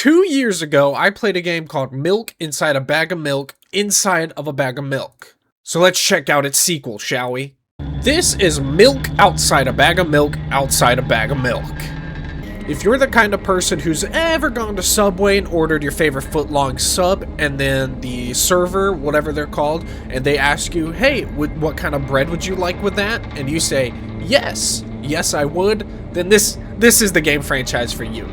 2 years ago, I played a game called Milk Inside a Bag of Milk Inside of a Bag of Milk. So let's check out its sequel, shall we? This is Milk Outside a Bag of Milk Outside a Bag of Milk. If you're the kind of person who's ever gone to Subway and ordered your favorite foot-long sub, and then the server, whatever they're called, and they ask you, hey, what kind of bread would you like with that? And you say, yes, I would, then this is the game franchise for you.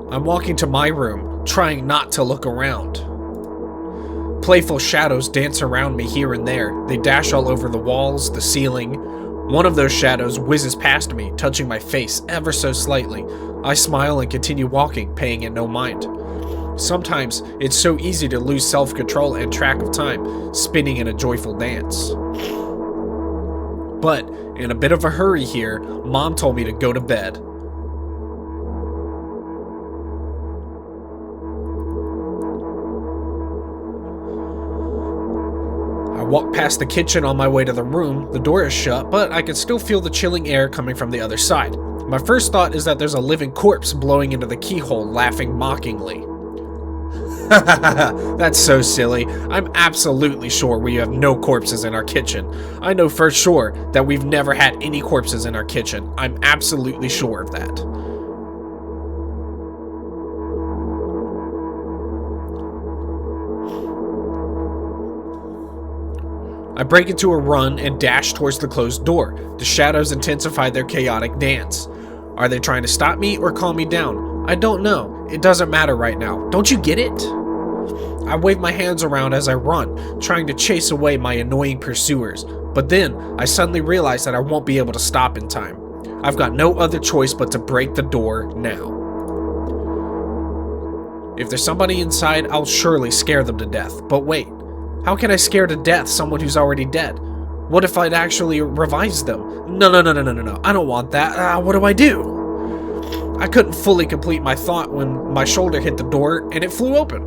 I'm walking to my room, trying not to look around. Playful shadows dance around me here and there. They dash all over the walls, the ceiling. One of those shadows whizzes past me, touching my face ever so slightly. I smile and continue walking, paying it no mind. Sometimes it's so easy to lose self-control and track of time, spinning in a joyful dance. But in a bit of a hurry here, Mom told me to go to bed. I walk past the kitchen on my way to the room. The door is shut, but I can still feel the chilling air coming from the other side. My first thought is that there's a living corpse blowing into the keyhole, laughing mockingly. That's so silly. I'm absolutely sure we have no corpses in our kitchen. I know for sure that we've never had any corpses in our kitchen. I'm absolutely sure of that. I break into a run and dash towards the closed door. The shadows intensify their chaotic dance. Are they trying to stop me or calm me down? I don't know. It doesn't matter right now. Don't you get it? I wave my hands around as I run, trying to chase away my annoying pursuers. But then, I suddenly realize that I won't be able to stop in time. I've got no other choice but to break the door now. If there's somebody inside, I'll surely scare them to death. But wait. How can I scare to death someone who's already dead? What if I'd actually revives them? No. I don't want that. What do I do? I couldn't fully complete my thought when my shoulder hit the door and it flew open.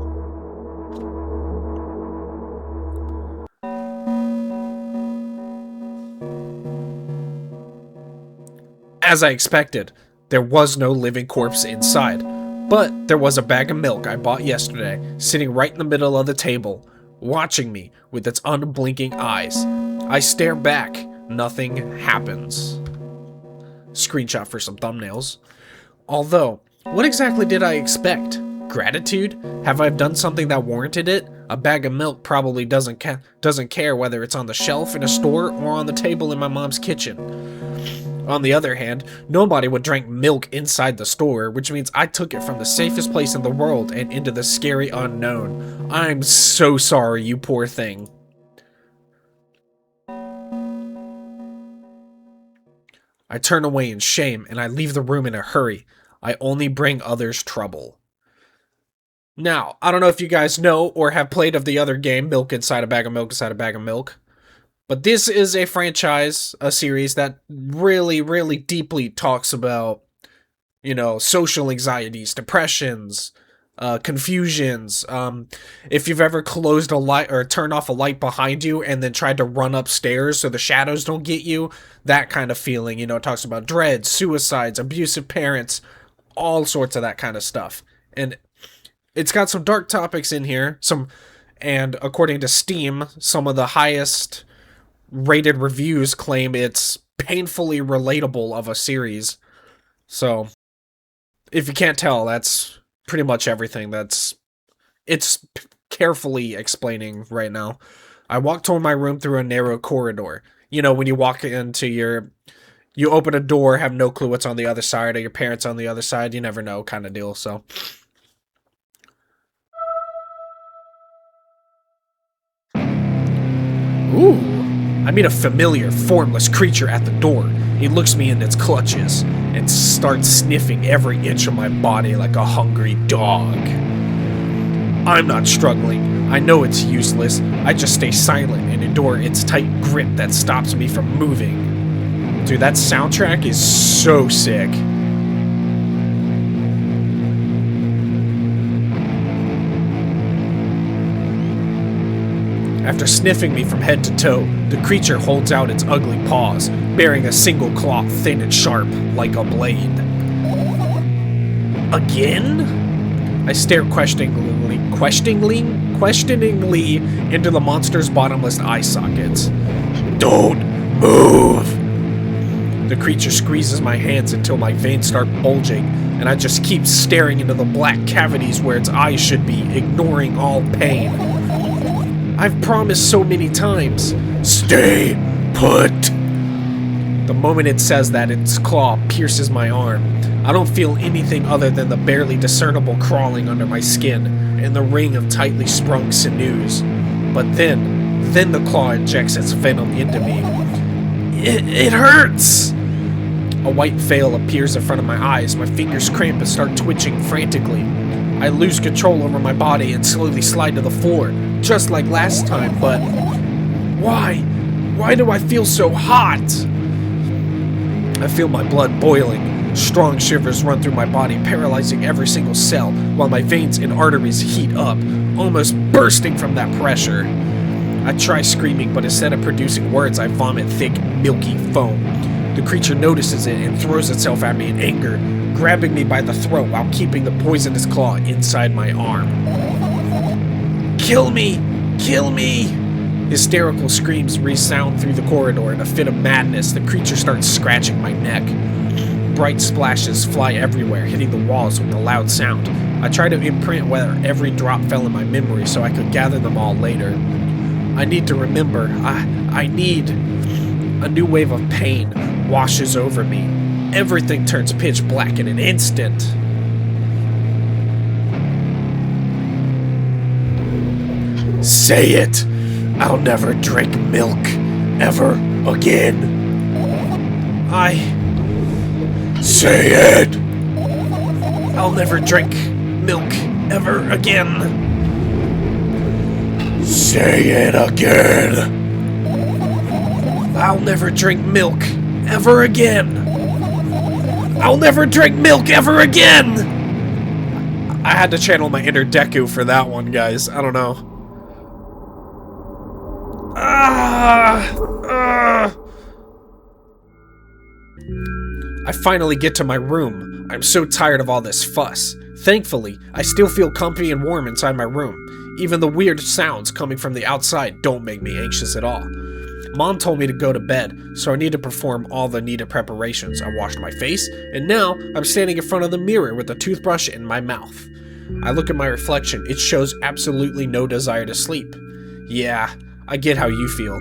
As I expected, there was no living corpse inside. But there was a bag of milk I bought yesterday, sitting right in the middle of the table, watching me with its unblinking eyes. I stare back. Nothing happens. Screenshot for some thumbnails. Although, what exactly did I expect? Gratitude? Have I done something that warranted it? A bag of milk probably doesn't care whether it's on the shelf in a store or on the table in my mom's kitchen. On the other hand, nobody would drink milk inside the store, which means I took it from the safest place in the world and into the scary unknown. I'm so sorry, you poor thing. I turn away in shame, and I leave the room in a hurry. I only bring others trouble. Now, I don't know if you guys know or have played of the other game, Milk Inside a Bag of Milk Inside a Bag of Milk. But this is a franchise, a series that really, really deeply talks about, you know, social anxieties, depressions, confusions. If you've ever closed a light or turned off a light behind you and then tried to run upstairs so the shadows don't get you, that kind of feeling. You know, it talks about dread, suicides, abusive parents, all sorts of that kind of stuff. And it's got some dark topics in here, and according to Steam, some of the highest rated reviews claim it's painfully relatable of a series. So, if you can't tell, that's pretty much everything it's carefully explaining right now. I walk toward my room through a narrow corridor. You know, when you walk into you open a door, have no clue what's on the other side, or your parents on the other side, you never know kind of deal, so. Ooh, I meet a familiar, formless creature at the door. He looks me in its clutches and starts sniffing every inch of my body like a hungry dog. I'm not struggling. I know it's useless. I just stay silent and endure its tight grip that stops me from moving. Dude, that soundtrack is so sick. After sniffing me from head to toe, the creature holds out its ugly paws, bearing a single claw thin and sharp, like a blade. Again? I stare questioningly into the monster's bottomless eye sockets. Don't move! The creature squeezes my hands until my veins start bulging, and I just keep staring into the black cavities where its eyes should be, ignoring all pain. I've promised so many times. Stay put! The moment it says that, its claw pierces my arm. I don't feel anything other than the barely discernible crawling under my skin and the ring of tightly sprung sinews. But then the claw injects its venom into me. It hurts! A white veil appears in front of my eyes. My fingers cramp and start twitching frantically. I lose control over my body and slowly slide to the floor, just like last time, but why? Why do I feel so hot? I feel my blood boiling. Strong shivers run through my body, paralyzing every single cell, while my veins and arteries heat up, almost bursting from that pressure. I try screaming, but instead of producing words, I vomit thick, milky foam. The creature notices it and throws itself at me in anger, grabbing me by the throat while keeping the poisonous claw inside my arm. Kill me! Kill me! Hysterical screams resound through the corridor. In a fit of madness, the creature starts scratching my neck. Bright splashes fly everywhere, hitting the walls with a loud sound. I try to imprint where every drop fell in my memory so I could gather them all later. I need to remember. I need... A new wave of pain washes over me. Everything turns pitch black in an instant. Say it! I'll never drink milk ever again. Say it! I'll never drink milk ever again. Say it again. I'll never drink milk ever again. I'll never drink milk ever again! I had to channel my inner Deku for that one, guys. I don't know. I finally get to my room. I'm so tired of all this fuss. Thankfully, I still feel comfy and warm inside my room. Even the weird sounds coming from the outside don't make me anxious at all. Mom told me to go to bed, so I need to perform all the needed preparations. I washed my face, and now I'm standing in front of the mirror with a toothbrush in my mouth. I look at my reflection. It shows absolutely no desire to sleep. Yeah, I get how you feel.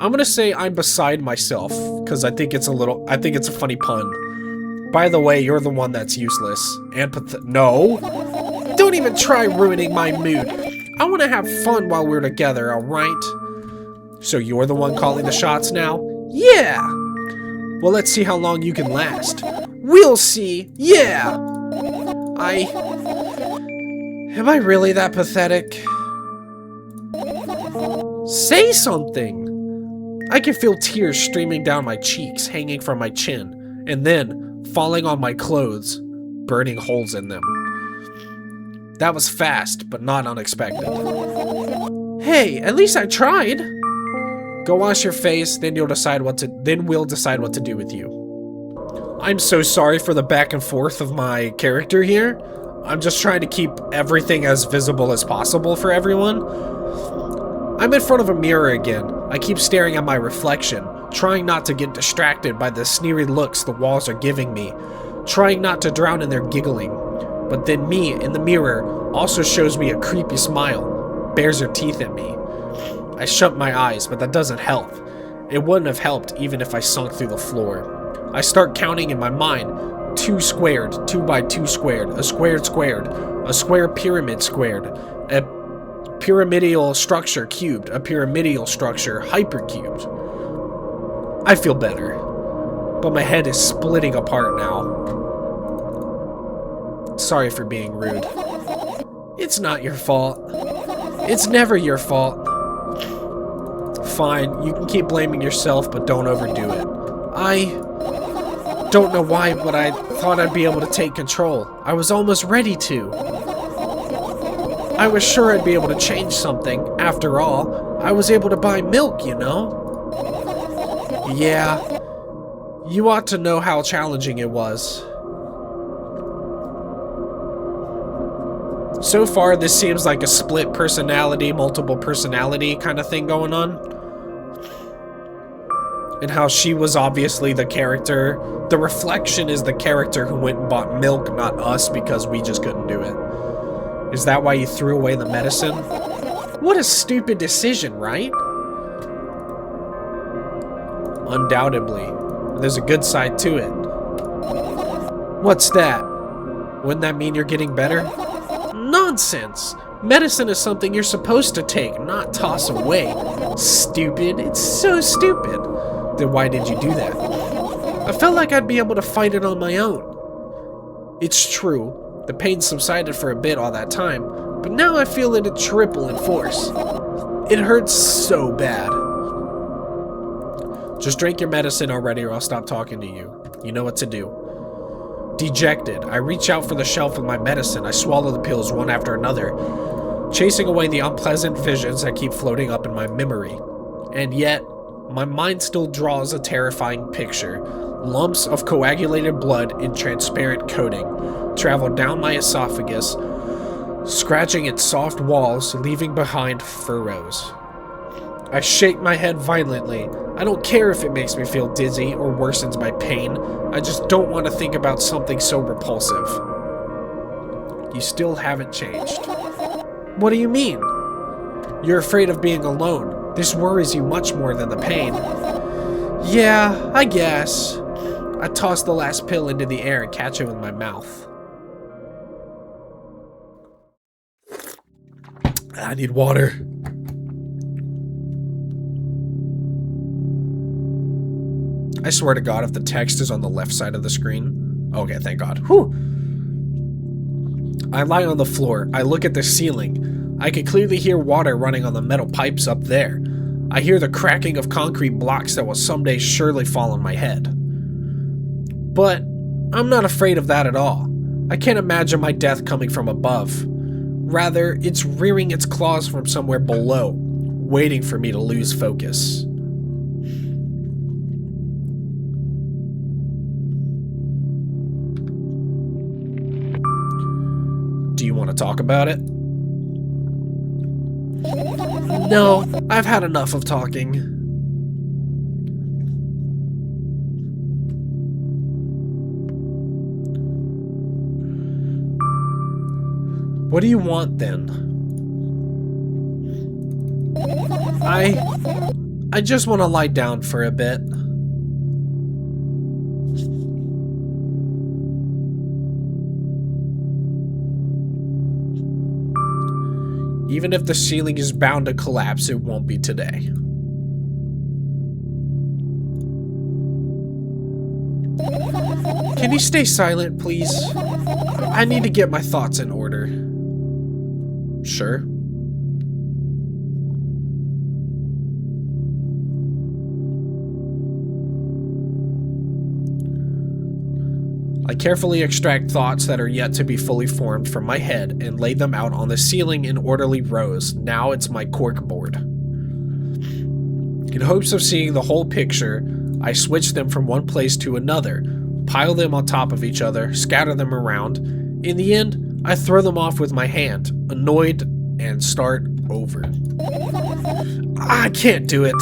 I'm gonna say I'm beside myself, because I think it's a funny pun. By the way, you're the one that's useless. And no! Don't even try ruining my mood. I want to have fun while we're together, alright? So you're the one calling the shots now? Yeah! Well, let's see how long you can last. We'll see! Yeah! Am I really that pathetic? Say something! I can feel tears streaming down my cheeks, hanging from my chin, and then falling on my clothes, burning holes in them. That was fast, but not unexpected. Hey, at least I tried! Go wash your face, then we'll decide what to do with you. I'm so sorry for the back and forth of my character here. I'm just trying to keep everything as visible as possible for everyone. I'm in front of a mirror again. I keep staring at my reflection, trying not to get distracted by the sneery looks the walls are giving me, trying not to drown in their giggling. But then me, in the mirror, also shows me a creepy smile, bares her teeth at me. I shut my eyes, but that doesn't help. It wouldn't have helped even if I sunk through the floor. I start counting in my mind. 2 squared, 2 by 2 squared, a squared squared, a square pyramid squared, a pyramidal structure cubed, a pyramidal structure hypercubed. I feel better, but my head is splitting apart now. Sorry for being rude. It's not your fault. It's never your fault. Fine, you can keep blaming yourself, but don't overdo it. I don't know why, but I thought I'd be able to take control. I was almost ready to. I was sure I'd be able to change something. After all, I was able to buy milk, you know? Yeah, you ought to know how challenging it was. So far, this seems like a split personality, multiple personality kind of thing going on. And how she was obviously the character. The reflection is the character who went and bought milk, not us, because we just couldn't do it. Is that why you threw away the medicine? What a stupid decision, right? Undoubtedly. There's a good side to it. What's that? Wouldn't that mean you're getting better? Nonsense! Medicine is something you're supposed to take, not toss away. Stupid. It's so stupid. Then why did you do that? I felt like I'd be able to fight it on my own. It's true. The pain subsided for a bit all that time, but now I feel it at triple in force. It hurts so bad. Just drink your medicine already or I'll stop talking to you. You know what to do. Dejected, I reach out for the shelf with my medicine. I swallow the pills one after another, chasing away the unpleasant visions that keep floating up in my memory. And yet, my mind still draws a terrifying picture. Lumps of coagulated blood in transparent coating travel down my esophagus, scratching its soft walls, leaving behind furrows. I shake my head violently. I don't care if it makes me feel dizzy or worsens my pain. I just don't want to think about something so repulsive. You still haven't changed. What do you mean? You're afraid of being alone. This worries you much more than the pain. Yeah, I guess. I toss the last pill into the air and catch it with my mouth. I need water. I swear to God, if the text is on the left side of the screen. Okay, thank God. Whew. I lie on the floor. I look at the ceiling. I can clearly hear water running on the metal pipes up there. I hear the cracking of concrete blocks that will someday surely fall on my head. But I'm not afraid of that at all. I can't imagine my death coming from above. Rather, it's rearing its claws from somewhere below, waiting for me to lose focus. Do you want to talk about it? No, I've had enough of talking. What do you want then? I just want to lie down for a bit. Even if the ceiling is bound to collapse, it won't be today. Can you stay silent, please? I need to get my thoughts in order. Sure. I carefully extract thoughts that are yet to be fully formed from my head and lay them out on the ceiling in orderly rows. Now it's my cork board. In hopes of seeing the whole picture, I switch them from one place to another, pile them on top of each other, scatter them around. In the end, I throw them off with my hand, annoyed, and start over. I can't do it.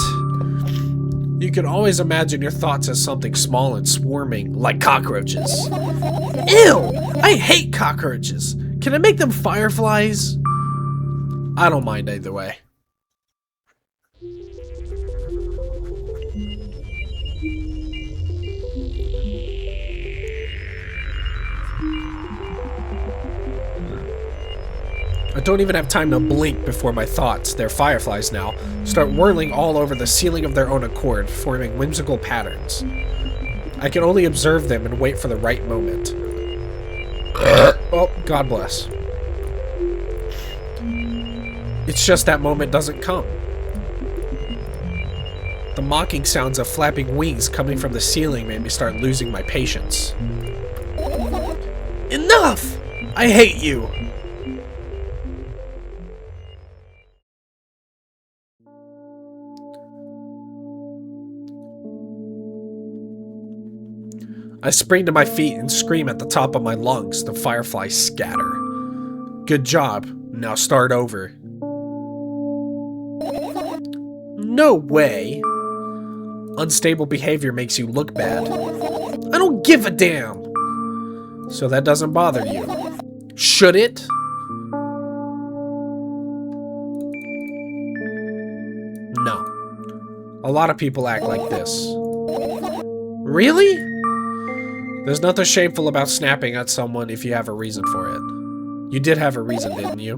You can always imagine your thoughts as something small and swarming, like cockroaches. Ew! I hate cockroaches! Can I make them fireflies? I don't mind either way. I don't even have time to blink before my thoughts, they're fireflies now, start whirling all over the ceiling of their own accord, forming whimsical patterns. I can only observe them and wait for the right moment. Oh, God bless. It's just that moment doesn't come. The mocking sounds of flapping wings coming from the ceiling made me start losing my patience. Enough! I hate you! I spring to my feet and scream at the top of my lungs. The fireflies scatter. Good job. Now start over. No way. Unstable behavior makes you look bad. I don't give a damn. So that doesn't bother you. Should it? No. A lot of people act like this. Really? There's nothing shameful about snapping at someone if you have a reason for it. You did have a reason, didn't you?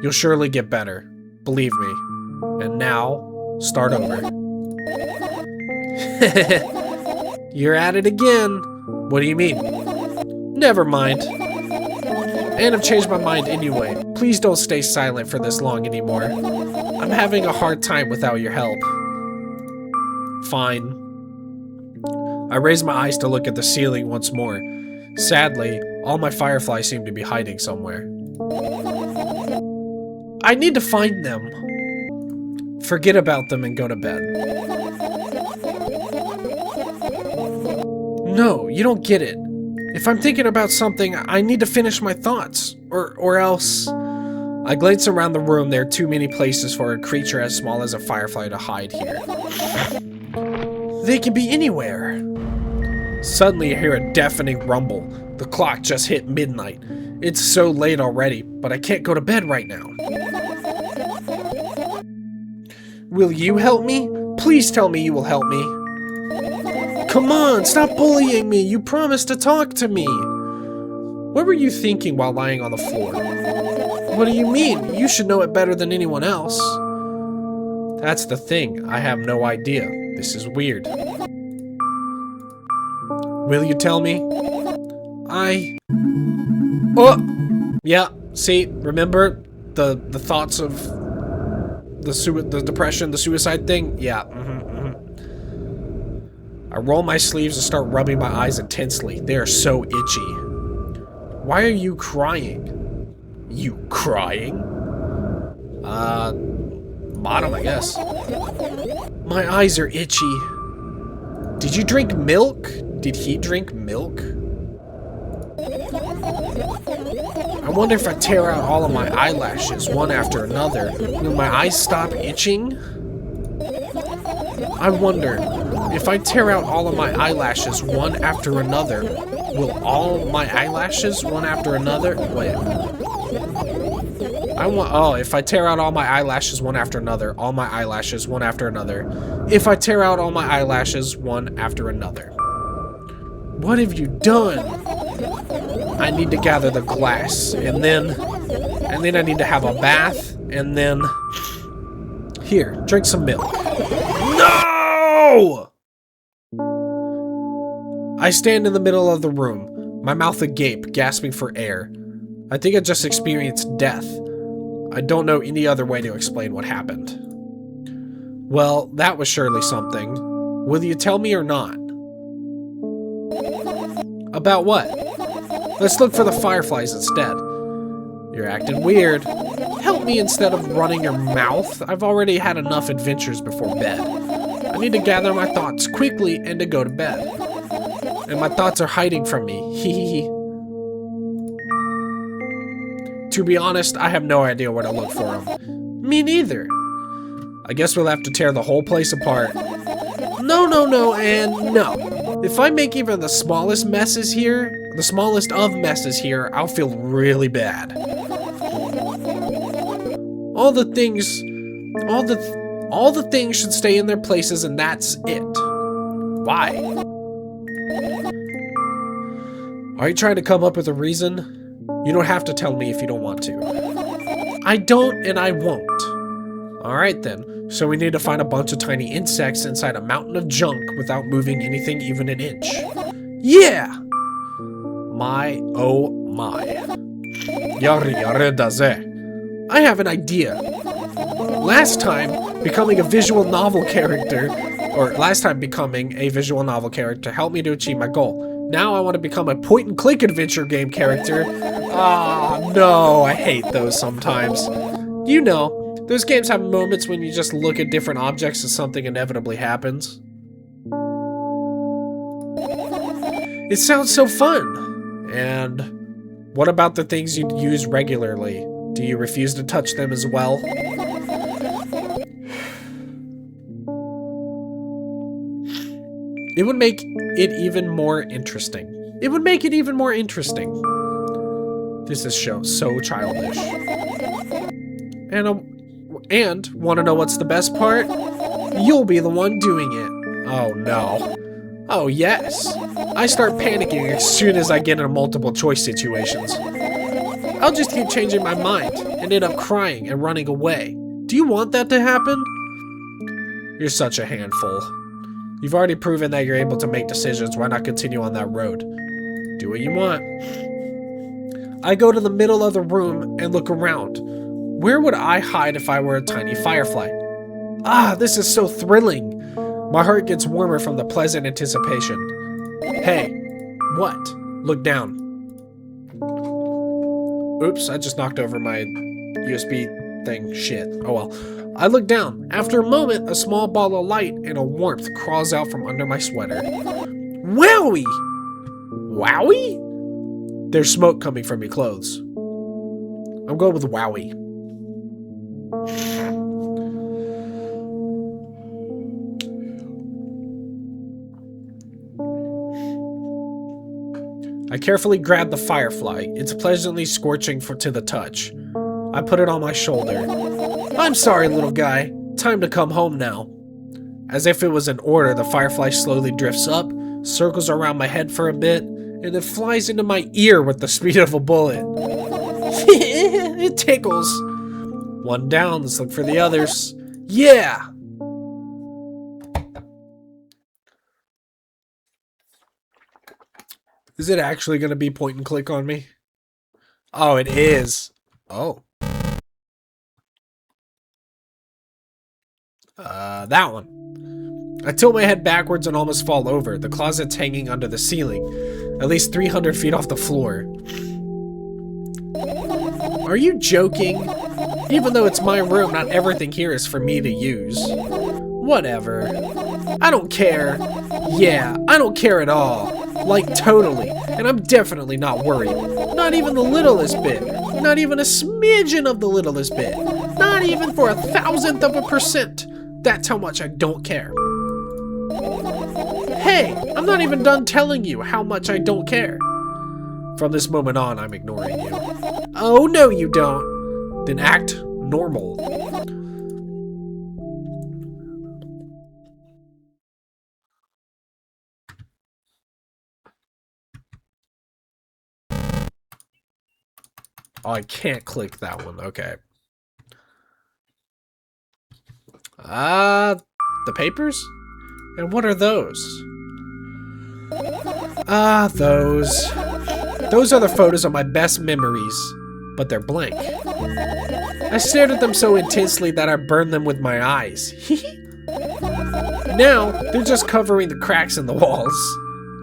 You'll surely get better. Believe me. And now, start over. You're at it again. What do you mean? Never mind. And I've changed my mind anyway. Please don't stay silent for this long anymore. I'm having a hard time without your help. Fine. I raise my eyes to look at the ceiling once more. Sadly, all my fireflies seem to be hiding somewhere. I need to find them. Forget about them and go to bed. No, you don't get it. If I'm thinking about something, I need to finish my thoughts. Or else... I glance around the room. There are too many places for a creature as small as a firefly to hide here. They can be anywhere. Suddenly, I hear a deafening rumble. The clock just hit midnight. It's so late already, but I can't go to bed right now. Will you help me? Please tell me you will help me. Come on, stop bullying me. You promised to talk to me. What were you thinking while lying on the floor? What do you mean? You should know it better than anyone else. That's the thing. I have no idea. This is weird. Will you tell me? Oh! Yeah, see, remember the thoughts of the depression, the suicide thing? Yeah, I roll my sleeves and start rubbing my eyes intensely. They are so itchy. Why are you crying? You crying? Bottom, I guess. My eyes are itchy. Did you drink milk? Did he drink milk? I wonder if I tear out all of my eyelashes one after another, will my eyes stop itching? I wonder, if I tear out all of my eyelashes one after another, will all my eyelashes one after another? Wait. Oh, if I tear out all my eyelashes one after another, all my eyelashes one after another. If I tear out all my eyelashes one after another. What have you done? I need to gather the glass, and then I need to have a bath, and then here, drink some milk. No! I stand in the middle of the room, my mouth agape, gasping for air. I think I just experienced death. I don't know any other way to explain what happened. Well, that was surely something. Will you tell me or not? About what? Let's look for the fireflies instead. You're acting weird. Help me instead of running your mouth. I've already had enough adventures before bed. I need to gather my thoughts quickly and to go to bed. And my thoughts are hiding from me. Hee. To be honest, I have no idea where to look for them. Me neither. I guess we'll have to tear the whole place apart. No, and no. If I make even the smallest messes here, the smallest of messes here, I'll feel really bad. All the things should stay in their places, and that's it. Why? Are you trying to come up with a reason? You don't have to tell me if you don't want to. I don't, and I won't. Alright then. So we need to find a bunch of tiny insects inside a mountain of junk without moving anything even an inch. Yeah! My, oh my. Yare daze. I have an idea. Last time, becoming a visual novel character helped me to achieve my goal. Now I want to become a point-and-click adventure game character. Ah, no, I hate those sometimes. You know, those games have moments when you just look at different objects and something inevitably happens. It sounds so fun. And what about the things you use regularly? Do you refuse to touch them as well? It would make it even more interesting. This is so childish. And want to know what's the best part? You'll be the one doing it. Oh no. Oh yes. I start panicking as soon as I get into multiple choice situations. I'll just keep changing my mind and end up crying and running away. Do you want that to happen? You're such a handful. You've already proven that you're able to make decisions. Why not continue on that road? Do what you want. I go to the middle of the room and look around. Where would I hide if I were a tiny firefly? Ah, this is so thrilling. My heart gets warmer from the pleasant anticipation. Hey, what? Look down. Oops, I just knocked over my USB thing. Shit. Oh well. I look down. After a moment, a small ball of light and a warmth crawls out from under my sweater. Wowie! Wowie? There's smoke coming from your clothes. I'm going with wowie. I carefully grab the firefly. It's pleasantly scorching to the touch. I put it on my shoulder. I'm sorry, little guy. Time to come home now. As if it was an order, the firefly slowly drifts up, circles around my head for a bit, and then flies into my ear with the speed of a bullet. It tickles. One down, let's look for the others. Yeah! Is it actually going to be point and click on me? Oh, it is. Oh. That one. I tilt my head backwards and almost fall over. The closet's hanging under the ceiling, at least 300 feet off the floor. Are you joking? Even though it's my room, not everything here is for me to use. Whatever. I don't care. Yeah, I don't care at all. Like, totally. And I'm definitely not worried. Not even the littlest bit. Not even a smidgen of the littlest bit. Not even for 1,000%. That's how much I don't care. Hey, I'm not even done telling you how much I don't care. From this moment on, I'm ignoring you. Oh, no you don't. then act normal. Oh, I can't click that one. Okay. The papers? And what are those? Those. Those are the photos of my best memories, but they're blank. I stared at them so intensely that I burned them with my eyes. Now, they're just covering the cracks in the walls.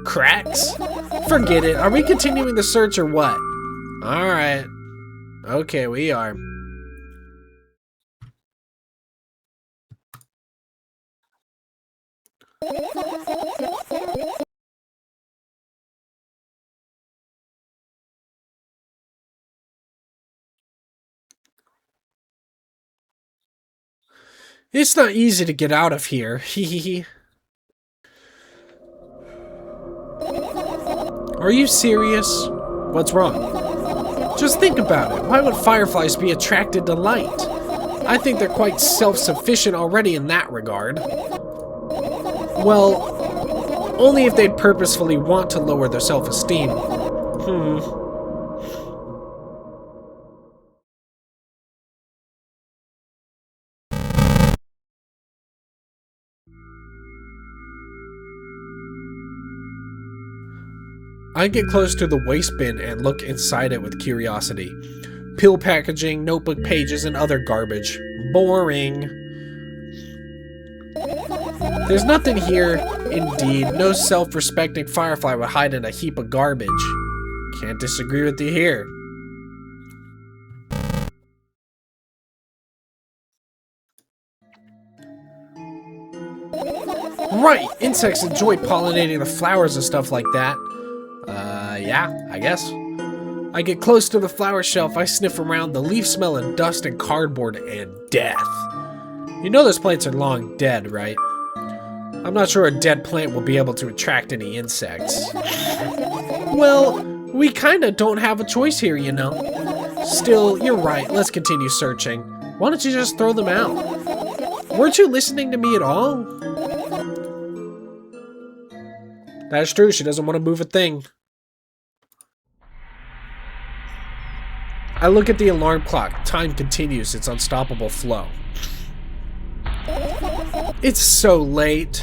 Cracks? Forget it. Are we continuing the search or what? Alright. Okay, we are. It's not easy to get out of here. Hehehe. Are you serious? What's wrong? Just think about it. Why would fireflies be attracted to light? I think they're quite self-sufficient already in that regard. Well, only if they'd purposefully want to lower their self-esteem. I get close to the waste bin and look inside it with curiosity. Pill packaging, notebook pages, and other garbage. Boring. There's nothing here, indeed. No self-respecting firefly would hide in a heap of garbage. Can't disagree with you here. Right! Insects enjoy pollinating the flowers and stuff like that. Yeah, I guess. I get close to the flower shelf, I sniff around, the leaf smell of dust and cardboard and death. You know those plants are long dead, right? I'm not sure a dead plant will be able to attract any insects. Well, we kinda don't have a choice here, you know. Still, you're right, let's continue searching. Why don't you just throw them out? Weren't you listening to me at all? That is true, she doesn't want to move a thing. I look at the alarm clock. Time continues its unstoppable flow. It's so late.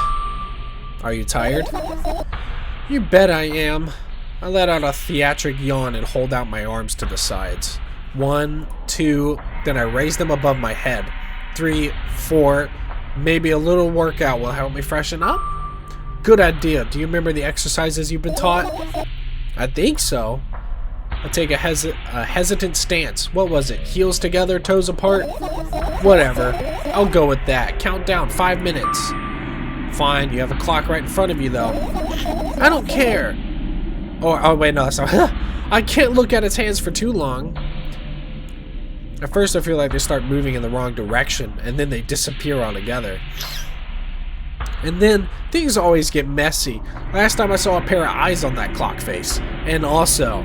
Are you tired? You bet I am. I let out a theatric yawn and hold out my arms to the sides. 1, 2, then I raise them above my head. 3, 4, maybe a little workout will help me freshen up? Good idea. Do you remember the exercises you've been taught? I think so. I take a hesitant stance. What was it? Heels together, toes apart? Whatever. I'll go with that. Count down 5 minutes. Fine, you have a clock right in front of you, though. I don't care. Oh wait, no, sorry. I can't look at its hands for too long. At first, I feel like they start moving in the wrong direction, and then they disappear altogether. And then, things always get messy. Last time I saw a pair of eyes on that clock face. And also,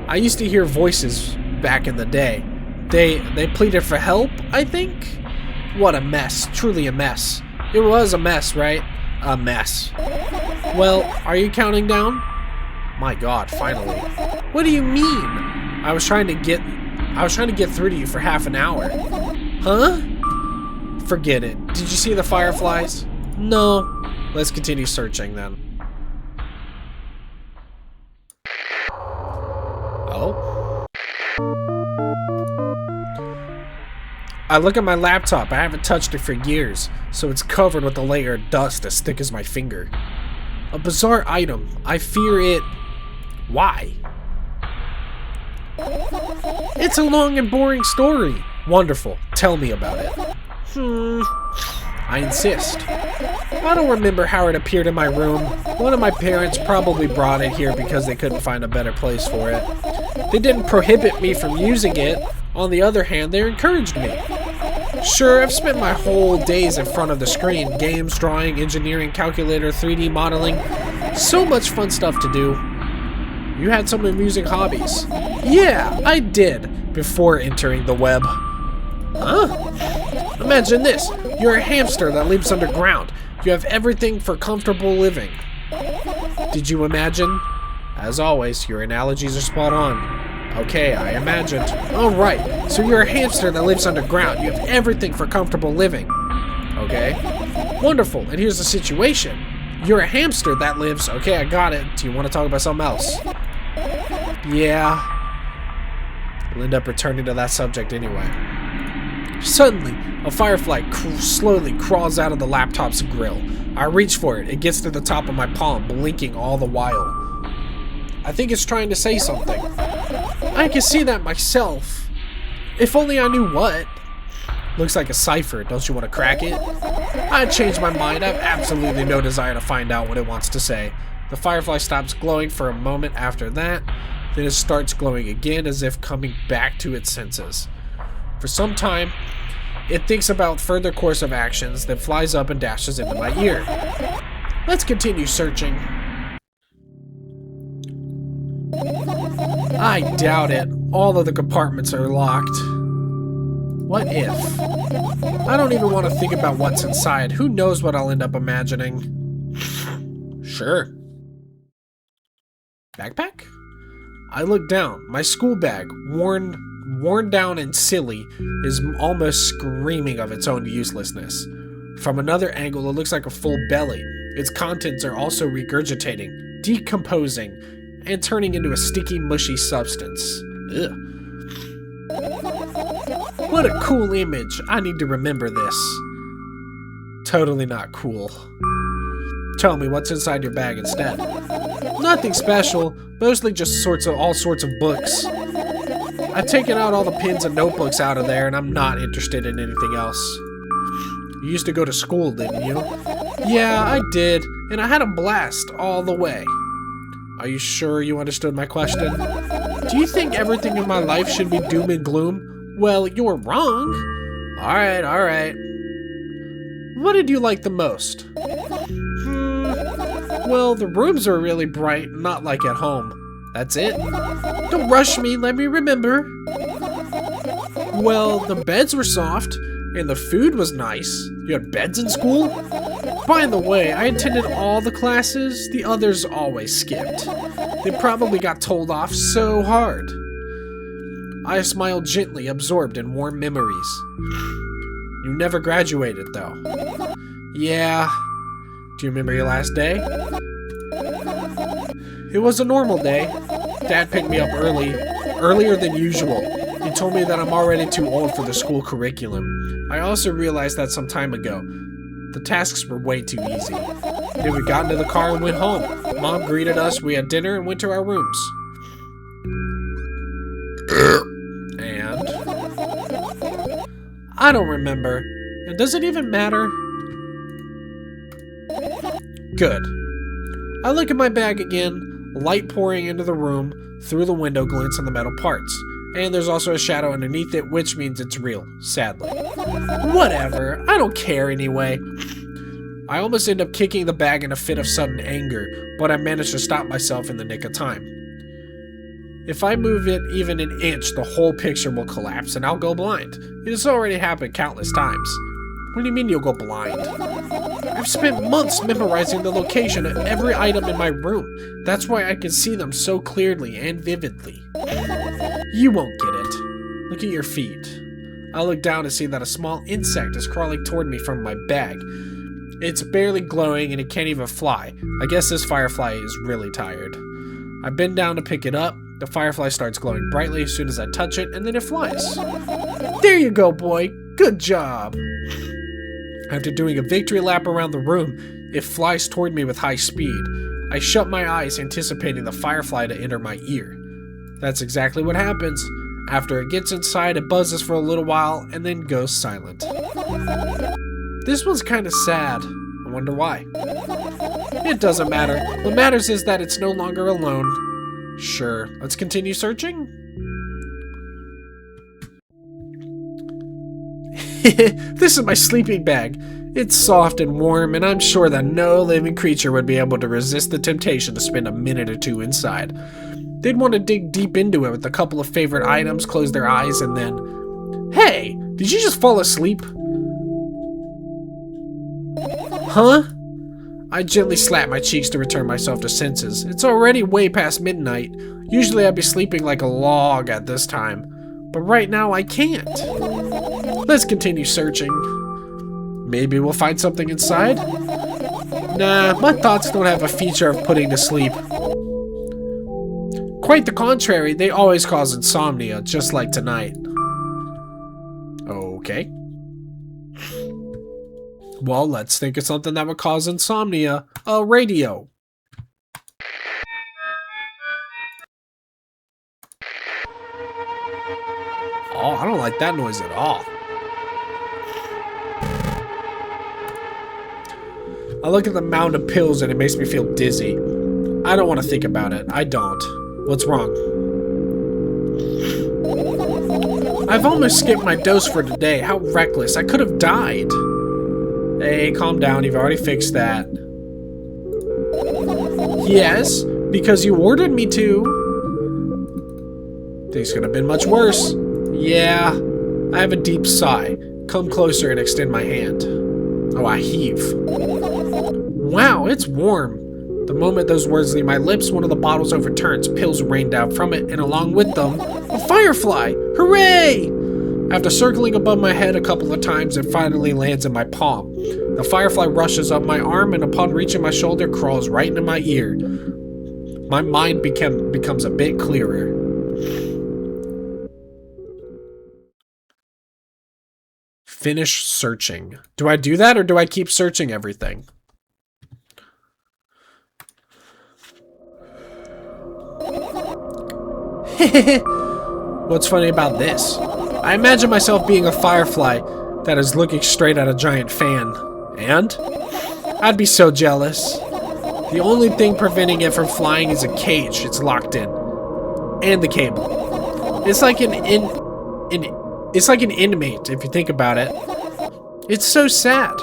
I used to hear voices back in the day. They pleaded for help, I think? What a mess. Truly a mess. It was a mess, right? A mess. Well, are you counting down? My god, finally. What do you mean? I was trying to get through to you for half an hour. Huh? Forget it. Did you see the fireflies? No. Let's continue searching then. Oh? I look at my laptop. I haven't touched it for years, so it's covered with a layer of dust as thick as my finger. A bizarre item. I fear it... Why? It's a long and boring story. Wonderful. Tell me about it. I insist. I don't remember how it appeared in my room. One of my parents probably brought it here because they couldn't find a better place for it. They didn't prohibit me from using it. On the other hand, they encouraged me. Sure, I've spent my whole days in front of the screen. Games, drawing, engineering, calculator, 3D modeling. So much fun stuff to do. You had some amusing hobbies. Yeah, I did, before entering the web. Huh? Imagine this. You're a hamster that lives underground. You have everything for comfortable living. Did you imagine? As always, your analogies are spot on. Okay, I imagined. Alright, so you're a hamster that lives underground. You have everything for comfortable living. Okay. Wonderful, and here's the situation. You're a hamster that lives... Okay, I got it. Do you want to talk about something else? Yeah. We'll end up returning to that subject anyway. Suddenly, a firefly slowly crawls out of the laptop's grill. I reach for it. It gets to the top of my palm, blinking all the while. I think it's trying to say something. I can see that myself. If only I knew what. Looks like a cipher. Don't you want to crack it? I changed my mind. I have absolutely no desire to find out what it wants to say. The firefly stops glowing for a moment after that. Then it starts glowing again as if coming back to its senses. For some time, it thinks about further course of actions, then flies up and dashes into my ear. Let's continue searching. I doubt it. All of the compartments are locked. What if? I don't even want to think about what's inside. Who knows what I'll end up imagining? Sure. Backpack? I look down. My school bag, worn down and silly, is almost screaming of its own uselessness. From another angle, it looks like a full belly. Its contents are also regurgitating, decomposing, and turning into a sticky, mushy substance. Ugh. What a cool image. I need to remember this. Totally not cool. Tell me, what's inside your bag instead? Nothing special, mostly just all sorts of books. I've taken out all the pens and notebooks out of there, and I'm not interested in anything else. You used to go to school, didn't you? Yeah, I did, and I had a blast all the way. Are you sure you understood my question? Do you think everything in my life should be doom and gloom? Well, you're wrong. Alright. What did you like the most? Well, the rooms are really bright, not like at home. That's it? Don't rush me, let me remember. Well, the beds were soft, and the food was nice. You had beds in school? By the way, I attended all the classes. The others always skipped. They probably got told off so hard. I smiled gently, absorbed in warm memories. You never graduated, though. Yeah. Do you remember your last day? It was a normal day. Dad picked me up earlier than usual. He told me that I'm already too old for the school curriculum. I also realized that some time ago. The tasks were way too easy. Then we got into the car and went home. Mom greeted us, we had dinner, and went to our rooms. And? I don't remember. And does it even matter? Good. I look at my bag again, light pouring into the room, through the window glints on the metal parts. And there's also a shadow underneath it, which means it's real, sadly. Whatever, I don't care anyway. I almost end up kicking the bag in a fit of sudden anger, but I managed to stop myself in the nick of time. If I move it even an inch, the whole picture will collapse and I'll go blind. It has already happened countless times. What do you mean you'll go blind? I've spent months memorizing the location of every item in my room. That's why I can see them so clearly and vividly. You won't get it. Look at your feet. I look down to see that a small insect is crawling toward me from my bag. It's barely glowing and it can't even fly. I guess this firefly is really tired. I bend down to pick it up. The firefly starts glowing brightly as soon as I touch it, and then it flies. There you go, boy. Good job. After doing a victory lap around the room, it flies toward me with high speed. I shut my eyes, anticipating the firefly to enter my ear. That's exactly what happens. After it gets inside, it buzzes for a little while, and then goes silent. This one's kind of sad. I wonder why. It doesn't matter. What matters is that it's no longer alone. Sure, let's continue searching. This is my sleeping bag. It's soft and warm, and I'm sure that no living creature would be able to resist the temptation to spend a minute or two inside. They'd want to dig deep into it with a couple of favorite items, close their eyes, and then... Hey, did you just fall asleep? Huh? I gently slapped my cheeks to return myself to senses. It's already way past midnight. Usually I'd be sleeping like a log at this time, but right now I can't. Let's continue searching. Maybe we'll find something inside? Nah, my thoughts don't have a feature of putting to sleep. Quite the contrary, they always cause insomnia, just like tonight. Okay. Well, let's think of something that would cause insomnia. A radio. Oh, I don't like that noise at all. I look at the mound of pills and it makes me feel dizzy. I don't want to think about it. I don't. What's wrong? I've almost skipped my dose for today. How reckless. I could have died. Hey, calm down. You've already fixed that. Yes, because you ordered me to. Things could have been much worse. Yeah. I have a deep sigh. Come closer and extend my hand. Oh, I heave. Wow, it's warm. The moment those words leave my lips, one of the bottles overturns. Pills rain down from it, and along with them, a firefly! Hooray! After circling above my head a couple of times, it finally lands in my palm. The firefly rushes up my arm, and upon reaching my shoulder, crawls right into my ear. My mind becomes a bit clearer. Finish searching. Do I do that, or do I keep searching everything? What's funny about this? I imagine myself being a firefly that is looking straight at a giant fan. And? I'd be so jealous. The only thing preventing it from flying is a cage it's locked in. And the cable. It's like an inmate, if you think about it. It's so sad.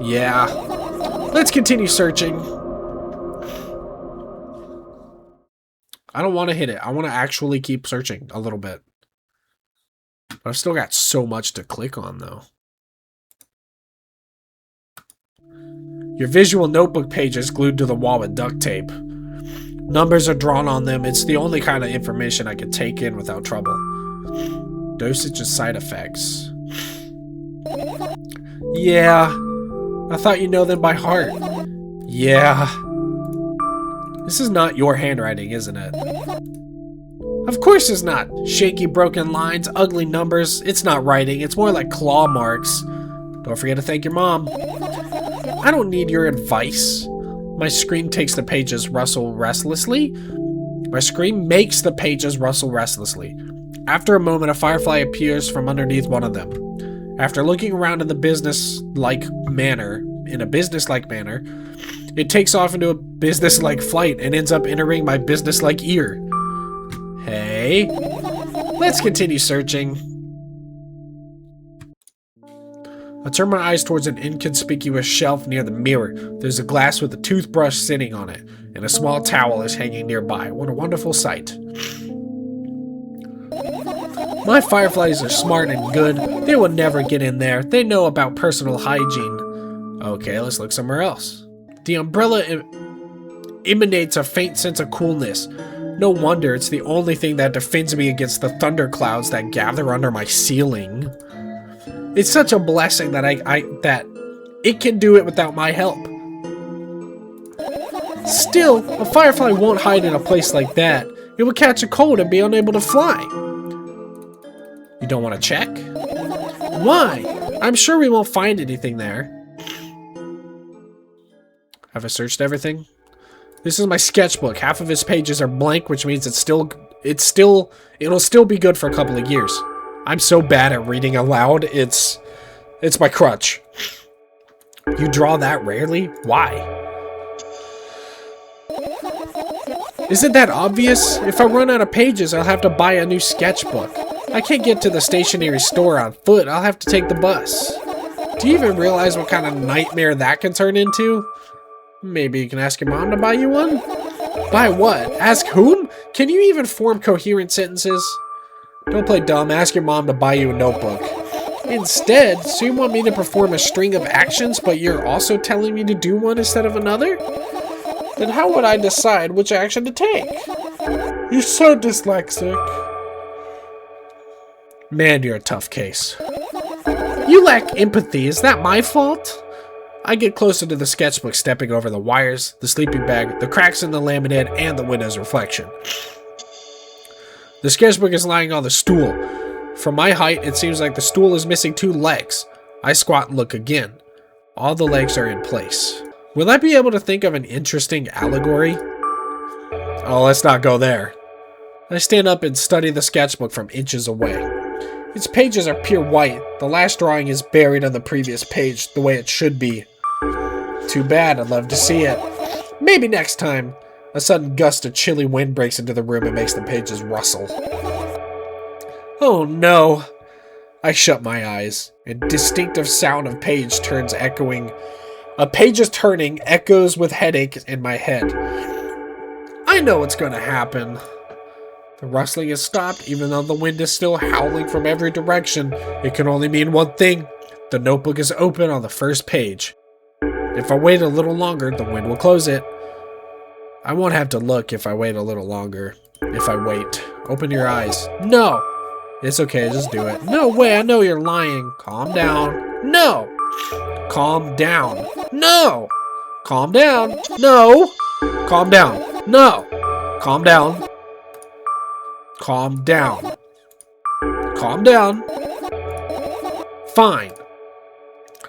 Yeah. Let's continue searching. I don't want to hit it. I want to actually keep searching a little bit. But I've still got so much to click on, though. Your visual notebook page is glued to the wall with duct tape. Numbers are drawn on them. It's the only kind of information I can take in without trouble. Dosage and side effects. Yeah. I thought you know them by heart. Yeah. This is not your handwriting, isn't it? Of course it's not. Shaky, broken lines, ugly numbers. It's not writing. It's more like claw marks. Don't forget to thank your mom. I don't need your advice. My screen takes the pages rustle restlessly. My screen makes the pages rustle restlessly. After a moment, a firefly appears from underneath one of them. After looking around in a businesslike manner, it takes off into a businesslike flight and ends up entering my businesslike ear. Hey, let's continue searching. I turn my eyes towards an inconspicuous shelf near the mirror. There's a glass with a toothbrush sitting on it, and a small towel is hanging nearby. What a wonderful sight. My fireflies are smart and good. They will never get in there. They know about personal hygiene. Okay, let's look somewhere else. The umbrella emanates a faint sense of coolness. No wonder, it's the only thing that defends me against the thunderclouds that gather under my ceiling. It's such a blessing that that it can do it without my help. Still, a firefly won't hide in a place like that. It would catch a cold and be unable to fly. You don't want to check? Why? I'm sure we won't find anything there. Have I searched everything? This is my sketchbook. Half of its pages are blank, which means it'll still be good for a couple of years. I'm so bad at reading aloud. It's my crutch. You draw that rarely? Why? Isn't that obvious? If I run out of pages, I'll have to buy a new sketchbook. I can't get to the stationery store on foot. I'll have to take the bus. Do you even realize what kind of nightmare that can turn into? Maybe you can ask your mom to buy you one? Buy what? Ask whom? Can you even form coherent sentences? Don't play dumb. Ask your mom to buy you a notebook. Instead, so you want me to perform a string of actions, but you're also telling me to do one instead of another? Then how would I decide which action to take? You're so dyslexic. Man, you're a tough case. You lack empathy. Is that my fault? I get closer to the sketchbook, stepping over the wires, the sleeping bag, the cracks in the laminate, and the window's reflection. The sketchbook is lying on the stool. From my height, it seems like the stool is missing 2 legs. I squat and look again. All the legs are in place. Will I be able to think of an interesting allegory? Oh, let's not go there. I stand up and study the sketchbook from inches away. Its pages are pure white. The last drawing is buried on the previous page, the way it should be. Too bad, I'd love to see it. Maybe next time. A sudden gust of chilly wind breaks into the room and makes the pages rustle. Oh no! I shut my eyes. A distinctive sound of page turns echoing. A page's turning echoes with headache in my head. I know what's going to happen. The rustling has stopped, even though the wind is still howling from every direction. It can only mean one thing. The notebook is open on the first page. If I wait a little longer, the wind will close it. I won't have to look if I wait a little longer. If I wait. Open your eyes. No! It's okay, just do it. No way, I know you're lying. Calm down. No! Calm down. No! Calm down. No! Calm down. No! Calm down. Calm down. Calm down. Fine.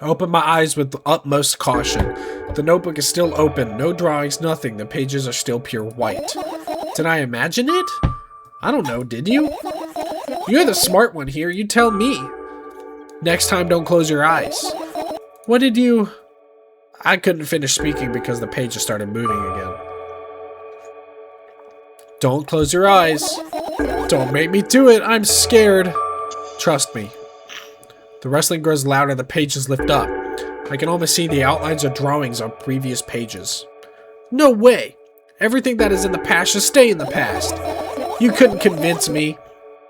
I open my eyes with the utmost caution. The notebook is still open. No drawings, nothing. The pages are still pure white. Did I imagine it? I don't know, did you? You're the smart one here. You tell me. Next time, don't close your eyes. What did you... I couldn't finish speaking because the pages started moving again. Don't close your eyes. Don't make me do it. I'm scared. Trust me. The rustling grows louder. The pages lift up. I can almost see the outlines of drawings on previous pages. No way. Everything that is in the past should stay in the past. You couldn't convince me.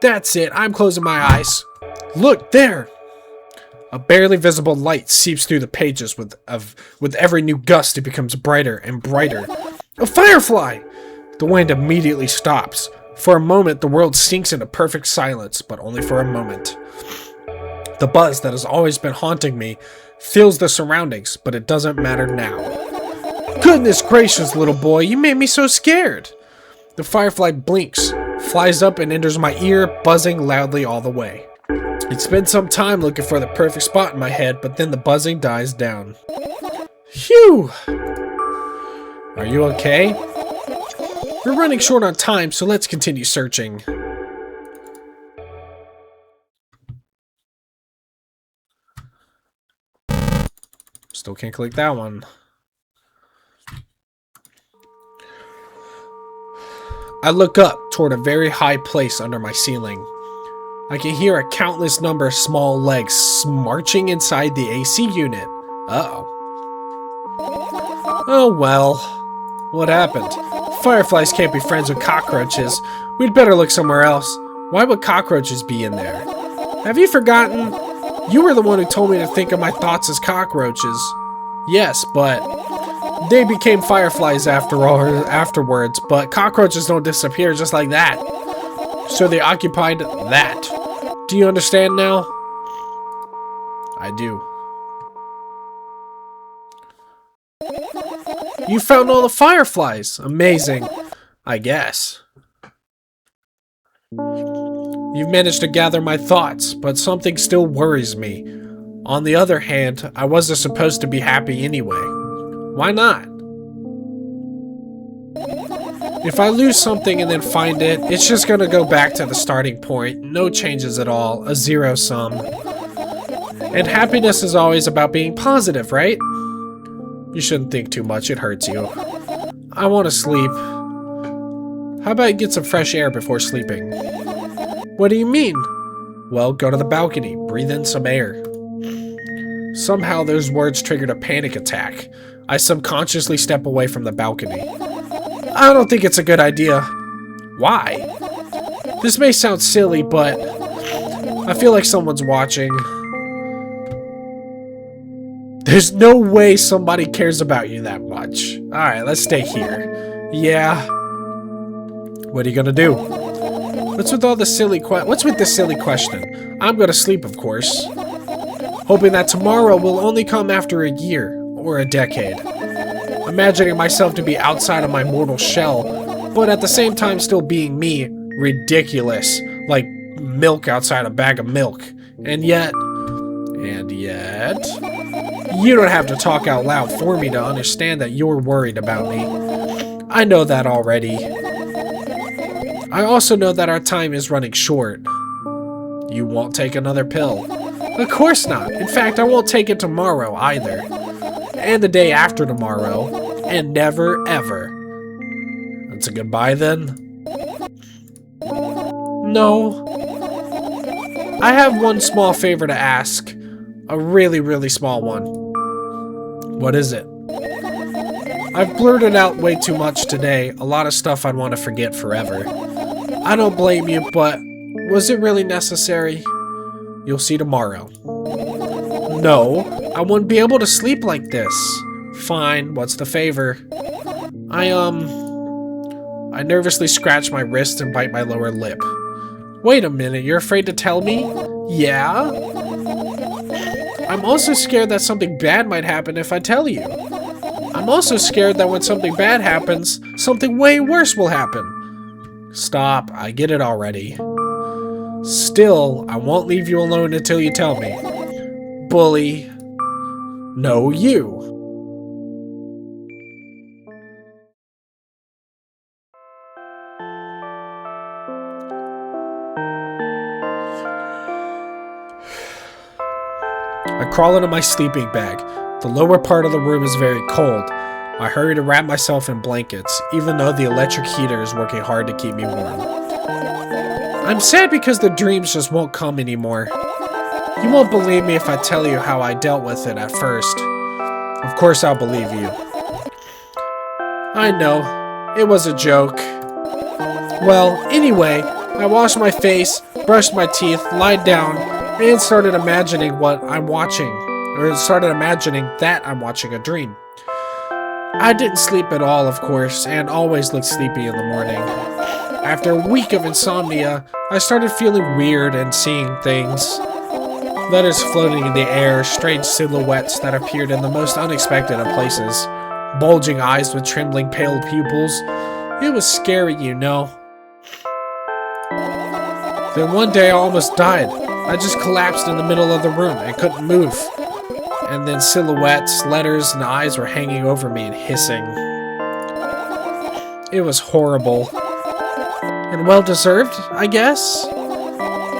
That's it. I'm closing my eyes. Look, there. A barely visible light seeps through the pages. With every new gust, it becomes brighter and brighter. A firefly! The wind immediately stops. For a moment, the world sinks into perfect silence, but only for a moment. The buzz that has always been haunting me fills the surroundings, but it doesn't matter now. Goodness gracious, little boy, you made me so scared. The firefly blinks, flies up and enters my ear, buzzing loudly all the way. It spent some time looking for the perfect spot in my head, but then the buzzing dies down. Phew! Are you okay? We're running short on time, so let's continue searching. Still can't click that one. I look up toward a very high place under my ceiling. I can hear a countless number of small legs marching inside the AC unit. Uh-oh. Oh well. What happened? Fireflies can't be friends with cockroaches. We'd better look somewhere else. Why would cockroaches be in there? Have you forgotten? You were the one who told me to think of my thoughts as cockroaches. Yes, but they became fireflies afterwards, but cockroaches don't disappear just like that. So they occupied that. Do you understand now? I do. You found all the fireflies. Amazing. I guess. You've managed to gather my thoughts, but something still worries me. On the other hand, I wasn't supposed to be happy anyway. Why not? If I lose something and then find it, it's just gonna go back to the starting point. No changes at all. A zero sum. And happiness is always about being positive, right? You shouldn't think too much. It hurts you. I want to sleep. How about you get some fresh air before sleeping? What do you mean? Well, go to the balcony. Breathe in some air. Somehow those words triggered a panic attack. I subconsciously step away from the balcony. I don't think it's a good idea. Why? This may sound silly, but I feel like someone's watching. There's no way somebody cares about you that much. Alright, let's stay here. Yeah. What are you gonna do? What's with this silly question? I'm gonna sleep, of course. Hoping that tomorrow will only come after a year or a decade. Imagining myself to be outside of my mortal shell, but at the same time still being me. Ridiculous. Like milk outside a bag of milk. And yet... You don't have to talk out loud for me to understand that you're worried about me. I know that already. I also know that our time is running short. You won't take another pill. Of course not. In fact, I won't take it tomorrow either. And the day after tomorrow. And never ever. That's a goodbye then? No. I have one small favor to ask. A really, really small one. What is it? I've blurted out way too much today. A lot of stuff I'd want to forget forever. I don't blame you, but was it really necessary? You'll see tomorrow. No, I wouldn't be able to sleep like this. Fine, what's the favor? I nervously scratch my wrist and bite my lower lip. Wait a minute, you're afraid to tell me? Yeah? I'm also scared that something bad might happen if I tell you. I'm also scared that when something bad happens, something way worse will happen. Stop, I get it already. Still, I won't leave you alone until you tell me. Bully. No, you. I crawl into my sleeping bag. The lower part of the room is very cold. I hurry to wrap myself in blankets, even though the electric heater is working hard to keep me warm. I'm sad because the dreams just won't come anymore. You won't believe me if I tell you how I dealt with it at first. Of course I'll believe you. I know, it was a joke. Well, anyway, I washed my face, brushed my teeth, lied down, and started imagining what I'm watching. Or started imagining that I'm watching a dream. I didn't sleep at all, of course, and always looked sleepy in the morning. After a week of insomnia, I started feeling weird and seeing things. Letters floating in the air, strange silhouettes that appeared in the most unexpected of places. Bulging eyes with trembling pale pupils. It was scary, you know. Then one day I almost died. I just collapsed in the middle of the room and couldn't move. And then silhouettes, letters, and eyes were hanging over me and hissing. It was horrible. And well-deserved, I guess?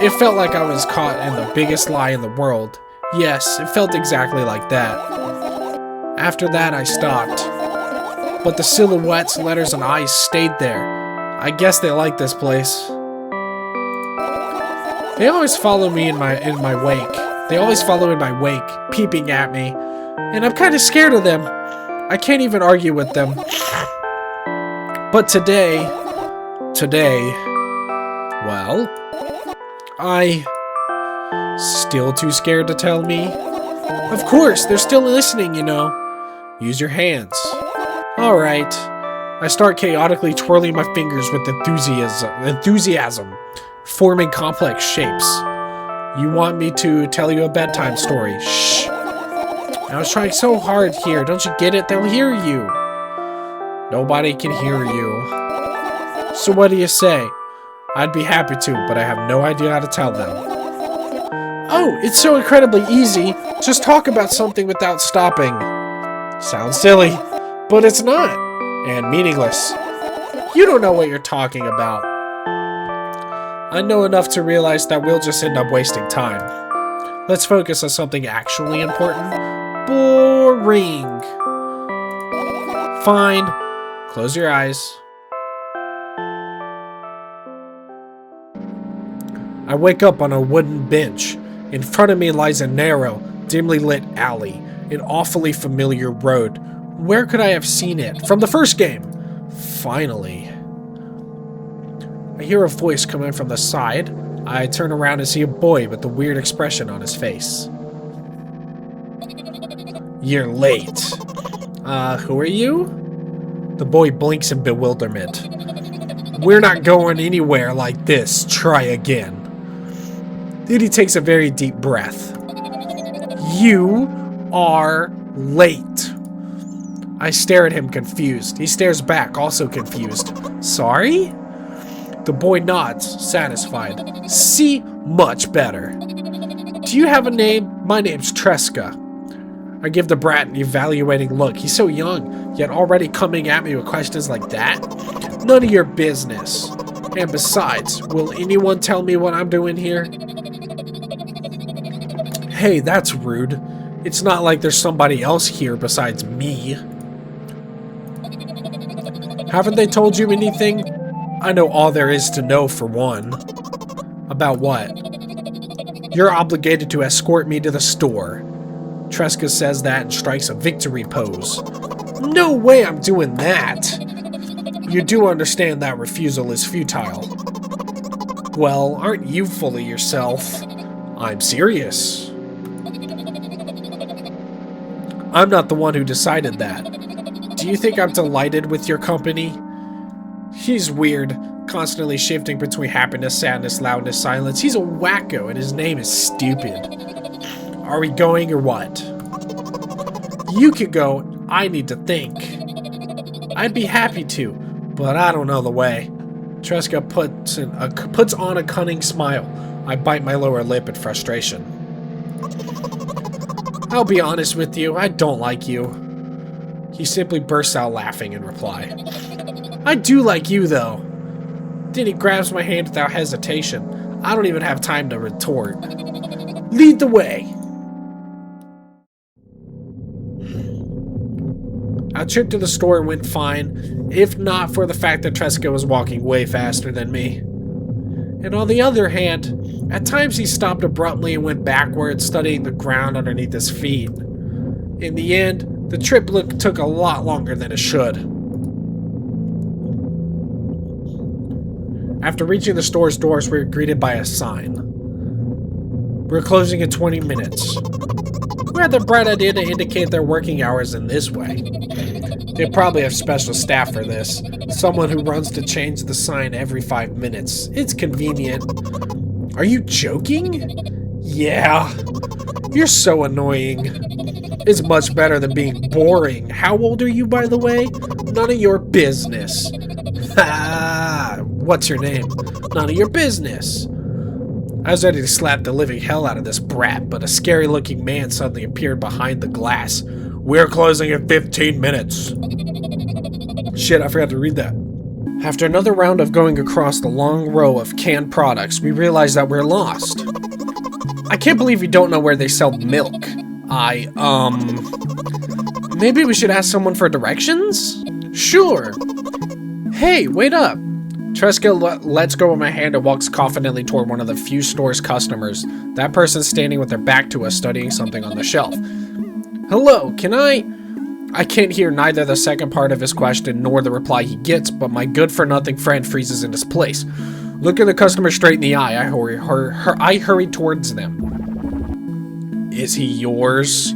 It felt like I was caught in the biggest lie in the world. Yes, it felt exactly like that. After that, I stopped. But the silhouettes, letters, and eyes stayed there. I guess they like this place. They always follow me in my wake. They always follow in my wake, peeping at me. And I'm kind of scared of them. I can't even argue with them. But today, well, still too scared to tell me? Of course, they're still listening, you know. Use your hands. Alright. I start chaotically twirling my fingers with enthusiasm, forming complex shapes. You want me to tell you a bedtime story? Shh. I was trying so hard here. Don't you get it? They'll hear you. Nobody can hear you. So what do you say? I'd be happy to, but I have no idea how to tell them. Oh, it's so incredibly easy. Just talk about something without stopping. Sounds silly, but it's not. And meaningless. You don't know what you're talking about. I know enough to realize that we'll just end up wasting time. Let's focus on something actually important. Boring. Fine. Close your eyes. I wake up on a wooden bench. In front of me lies a narrow, dimly lit alley, an awfully familiar road. Where could I have seen it? From the first game! Finally. I hear a voice coming from the side. I turn around and see a boy with a weird expression on his face. You're late. Who are you? The boy blinks in bewilderment. We're not going anywhere like this. Try again. Then he takes a very deep breath. You are late. I stare at him confused. He stares back, also confused. Sorry? The boy nods, satisfied. See, much better. Do you have a name? My name's Tresca. I give the brat an evaluating look. He's so young, yet already coming at me with questions like that? None of your business. And besides, will anyone tell me what I'm doing here? Hey, that's rude. It's not like there's somebody else here besides me. Haven't they told you anything? I know all there is to know, for one. About what? You're obligated to escort me to the store. Tresca says that and strikes a victory pose. No way I'm doing that! You do understand that refusal is futile. Well, aren't you full of yourself? I'm serious. I'm not the one who decided that. Do you think I'm delighted with your company? He's weird, constantly shifting between happiness, sadness, loudness, silence. He's a wacko, and his name is stupid. Are we going or what? You could go. I need to think. I'd be happy to, but I don't know the way. Tresca puts on a cunning smile. I bite my lower lip in frustration. I'll be honest with you, I don't like you. He simply bursts out laughing in reply. I do like you, though. Then he grabs my hand without hesitation. I don't even have time to retort. Lead the way. Our trip to the store went fine, if not for the fact that Tresca was walking way faster than me. And on the other hand, at times he stopped abruptly and went backwards, studying the ground underneath his feet. In the end, the trip took a lot longer than it should. After reaching the store's doors, we were greeted by a sign. We're closing in 20 minutes. We had the bright idea to indicate their working hours in this way. They probably have special staff for this. Someone who runs to change the sign every 5 minutes. It's convenient. Are you joking? Yeah. You're so annoying. It's much better than being boring. How old are you, by the way? None of your business. Ha! What's your name? None of your business. I was ready to slap the living hell out of this brat, but a scary-looking man suddenly appeared behind the glass. We're closing in 15 minutes. Shit, I forgot to read that. After another round of going across the long row of canned products, we realized that we're lost. I can't believe you don't know where they sell milk. Maybe we should ask someone for directions? Sure. Hey, wait up. Tresca lets go of my hand and walks confidently toward one of the few store's customers. That person's standing with their back to us, studying something on the shelf. Hello, can I can't hear neither the second part of his question nor the reply he gets, but my good-for-nothing friend freezes in his place. Looking the customer straight in the eye, I hurry towards them. Is he yours?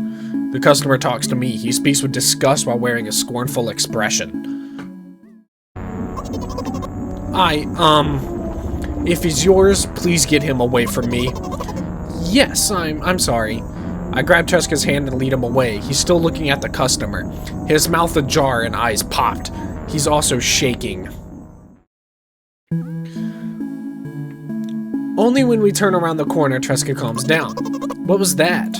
The customer talks to me. He speaks with disgust while wearing a scornful expression. If he's yours, please get him away from me. Yes, I'm sorry. I grab Tresca's hand and lead him away. He's still looking at the customer. His mouth ajar and eyes popped. He's also shaking. Only when we turn around the corner, Tresca calms down. What was that?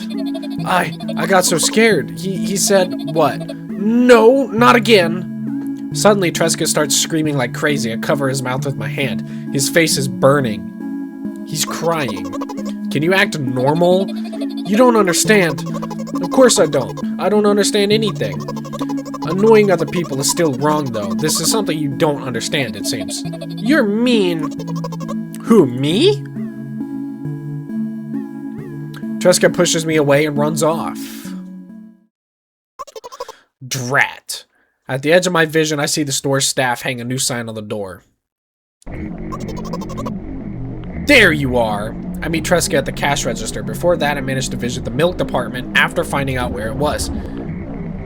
I got so scared. He said, what? No, not again. Suddenly, Tresca starts screaming like crazy. I cover his mouth with my hand. His face is burning. He's crying. Can you act normal? You don't understand. Of course I don't. I don't understand anything. Annoying other people is still wrong, though. This is something you don't understand, it seems. You're mean. Who, me? Tresca pushes me away and runs off. Drat. At the edge of my vision, I see the store staff hang a new sign on the door. There you are! I meet Tresca at the cash register. Before that, I managed to visit the milk department after finding out where it was.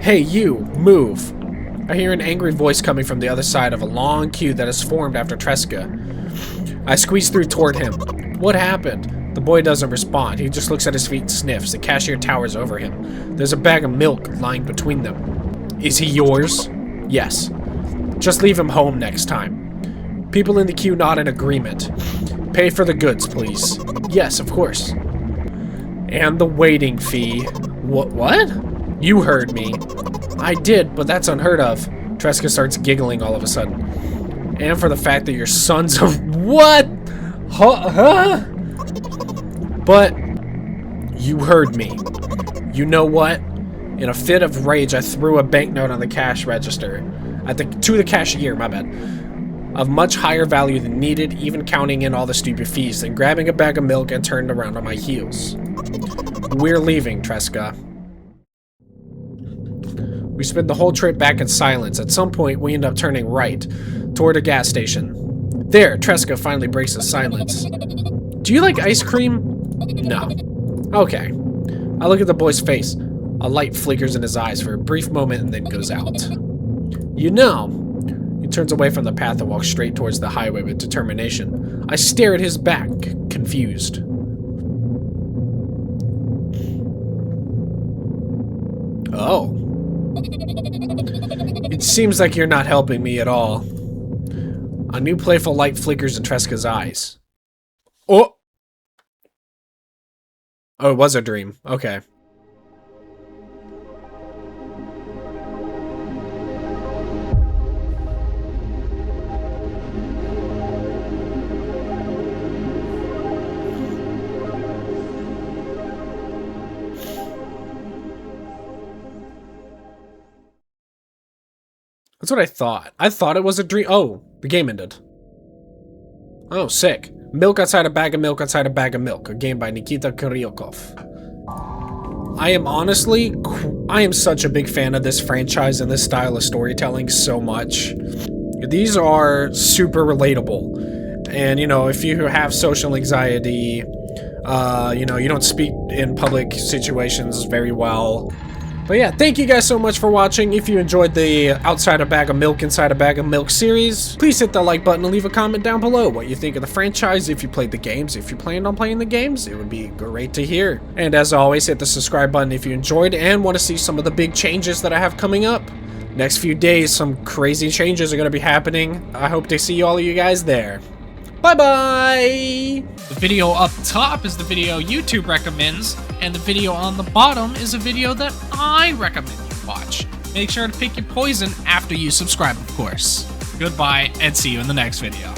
Hey, you, move. I hear an angry voice coming from the other side of a long queue that has formed after Tresca. I squeeze through toward him. What happened? The boy doesn't respond. He just looks at his feet and sniffs. The cashier towers over him. There's a bag of milk lying between them. Is he yours? Yes. Just leave him home next time. People in the queue nod in agreement. Pay for the goods, please. Yes, of course. And the waiting fee. What? You heard me. I did, but that's unheard of. Tresca starts giggling all of a sudden. And for the fact that your son's a... What? Huh? But you heard me. You know what? In a fit of rage, I threw a banknote on the cash register. To the cashier, my bad. Of much higher value than needed, even counting in all the stupid fees, then grabbing a bag of milk and turned around on my heels. We're leaving, Tresca. We spent the whole trip back in silence. At some point, we end up turning right, toward a gas station. There, Tresca finally breaks the silence. Do you like ice cream? No. Okay. I look at the boy's face. A light flickers in his eyes for a brief moment and then goes out. You know... He turns away from the path and walks straight towards the highway with determination. I stare at his back, confused. Oh. It seems like you're not helping me at all. A new playful light flickers in Tresca's eyes. Oh! Oh, it was a dream. Okay. That's what I thought. I thought it was a dream. Oh, the game ended. Oh, sick. Milk outside a bag of milk outside a bag of milk. A game by Nikita Kuryakov. I am such a big fan of this franchise and this style of storytelling so much. These are super relatable. And, you know, if you have social anxiety, you know, you don't speak in public situations very well. But yeah, thank you guys so much for watching. If you enjoyed the Outside a Bag of Milk, Inside a Bag of Milk series, please hit the like button and leave a comment down below what you think of the franchise, if you played the games, if you planned on playing the games. It would be great to hear. And as always, hit the subscribe button if you enjoyed and want to see some of the big changes that I have coming up. Next few days, some crazy changes are going to be happening. I hope to see all of you guys there. Bye-bye! The video up top is the video YouTube recommends, and the video on the bottom is a video that I recommend you watch. Make sure to pick your poison after you subscribe, of course. Goodbye, and see you in the next video.